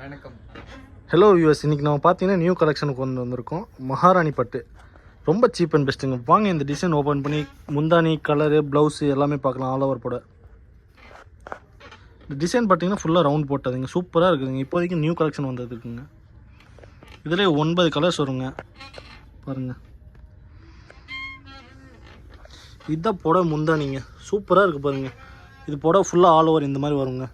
வணக்கம். Hello viewers, இன்றைக்கி நம்ம பார்த்தீங்கன்னா நியூ கலெக்ஷனுக்கு கொண்டு வந்திருக்கோம். மகாராணி பட்டு ரொம்ப சீப் அண்ட் பெஸ்ட்டுங்க. வாங்க இந்த டிசைன் ஓப்பன் பண்ணி முந்தானி கலரு ப்ளவுஸு எல்லாமே பார்க்கலாம். ஆல் ஓவர் போட இந்த டிசைன் பார்த்தீங்கன்னா ஃபுல்லாக ரவுண்ட் போட்டதுங்க. சூப்பராக இருக்குதுங்க. இப்போதைக்கு நியூ கலெக்ஷன் வந்ததுக்குங்க. இதில் 9 கலர்ஸ் வருங்க. பாருங்கள், இதுதான் புடவை முந்தானிங்க. சூப்பராக இருக்குது பாருங்கள். இது புடவை ஃபுல்லாக ஆல் ஓவர் இந்த மாதிரி வருங்க.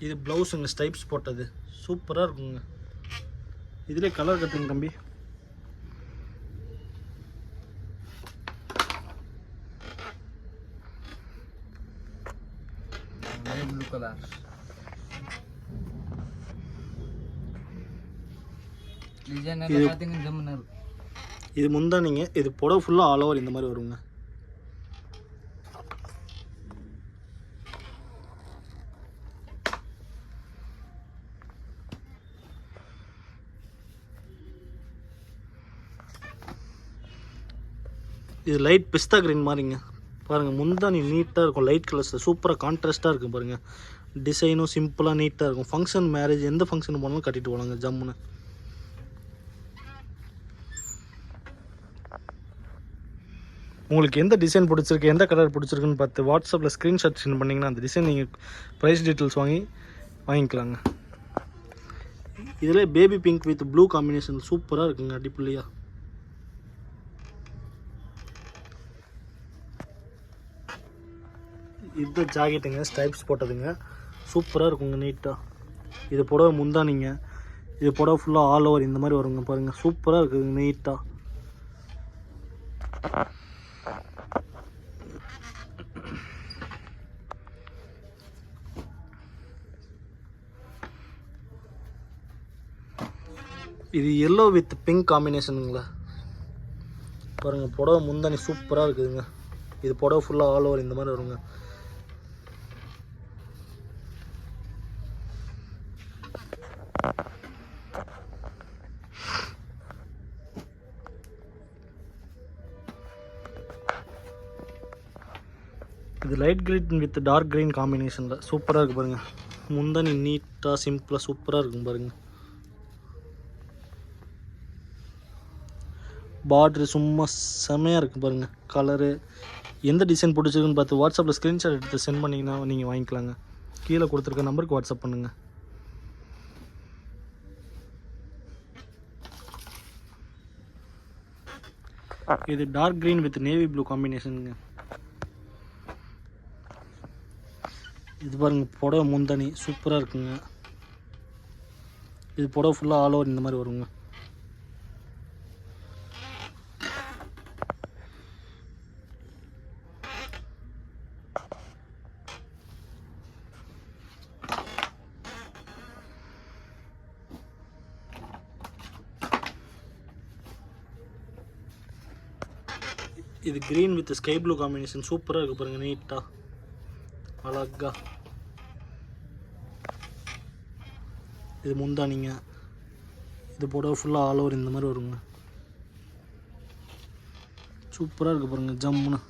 இது ப்ளவுஸுங்க, ஸ்டைப்ஸ் போட்டது சூப்பராக இருக்குங்க. இதிலே கலர் கட்டுங்க தம்பி. Blue colour. இது முந்தானிங்க. இது புடவை ஃபுல்லாக ஆல் ஓவர் இந்த மாதிரி வருங்க. இது லைட் பிஸ்தா கிரீன் மாதிரிங்க. பாருங்கள், முந்தானி நீட்டாக இருக்கும். லைட் கலர்ஸ் சூப்பராக கான்ட்ராஸ்ட்டாக இருக்கும் பாருங்கள். டிசைனும் சிம்பிளாக நீட்டாக இருக்கும். ஃபங்க்ஷன், மேரேஜ் எந்த ஃபங்க்ஷன் போனாலும் கட்டிட்டு போகலாங்க ஜம்முன்னு. உங்களுக்கு எந்த டிசைன் பிடிச்சிருக்கு, எந்த கலர் பிடிச்சிருக்குன்னு பார்த்து வாட்ஸ்அப்பில் ஸ்க்ரீன்ஷாட் சென்ட் பண்ணிங்கன்னா அந்த டிசைன் நீங்கள் ப்ரைஸ் டீட்டெயில்ஸ் வாங்கிக்கலாங்க. இதில் baby pink with blue combination சூப்பராக இருக்குங்க. அடிப்புள்ளியாக இது ஜாக்கெட்டுங்க, ஸ்டைப்ஸ் போட்டதுங்க. சூப்பராக இருக்குங்க, நீட்டாக. இது புடவை முந்தானிங்க. இது புடவை ஃபுல்லாக ஆல் ஓவர் இந்த மாதிரி வருங்க. பாருங்கள், சூப்பராக இருக்குதுங்க, நீட்டாக. இது எல்லோ வித் பிங்க் காம்பினேஷனுங்களா. பாருங்கள், புடவை முந்தானி சூப்பராக இருக்குதுங்க. இது புடவை ஃபுல்லாக ஆல் ஓவர் இந்த மாதிரி வருங்க. இது light green with dark green காம்பினேஷனில் சூப்பராக இருக்குது பாருங்கள். முந்தானி நீட்டாக சிம்பிளாக சூப்பராக இருக்கும் பாருங்கள். பார்ட்ரு சும்மா செமையாக இருக்குது பாருங்கள். கலரு எந்த டிசைன் பிடிச்சிருக்குன்னு பார்த்து வாட்ஸ்அப்பில் ஸ்க்ரீன்ஷாட் எடுத்து சென்ட் பண்ணிங்கன்னா நீங்கள் வாங்கிக்கலாங்க. கீழே கொடுத்துருக்க நம்பருக்கு வாட்ஸ்அப் பண்ணுங்கள். இது dark green with navy blue காம்பினேஷனுங்க. இது பாருங்கள், புடவை முந்தானி சூப்பராக இருக்குங்க. இது புடவை ஃபுல்லாக ஆல் ஓவர் இந்த மாதிரி வருங்க. இது green with sky blue combination சூப்பராக இருக்குது பாருங்கள். நீட்டாக அழகா. இது முந்தானிங்க. இது புடவை ஃபுல்லாக ஆல் ஓவர் இந்த மாதிரி வருங்க. சூப்பராக இருக்குது பாருங்கள், ஜம்முன்னு.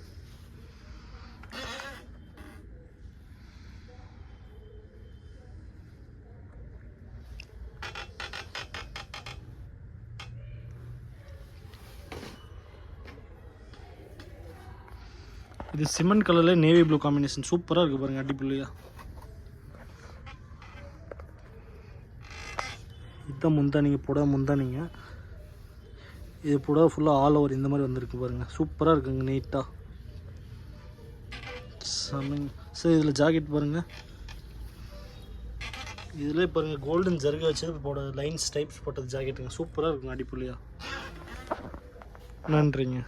இது சிமெண்ட் கலரில் நேவி ப்ளூ காம்பினேஷன் சூப்பராக இருக்குது பாருங்கள். அடிப்புள்ளியாக. இதுதான் முந்தானிங்க, புடவை முந்தானிங்க. இது புடவை ஃபுல்லாக ஆல் ஓவர் இந்த மாதிரி வந்திருக்கு பாருங்கள். சூப்பராக இருக்குங்க, நீட்டாக சமைங்க. சரி, இதில் ஜாக்கெட் பாருங்கள். இதில் பாருங்கள், கோல்டன் ஜர்கா வச்சது போட லைன்ஸ் டைப்ஸ் போட்டது ஜாக்கெட்டுங்க. சூப்பராக இருக்குங்க, அடிப்புள்ளியாக. நன்றிங்க.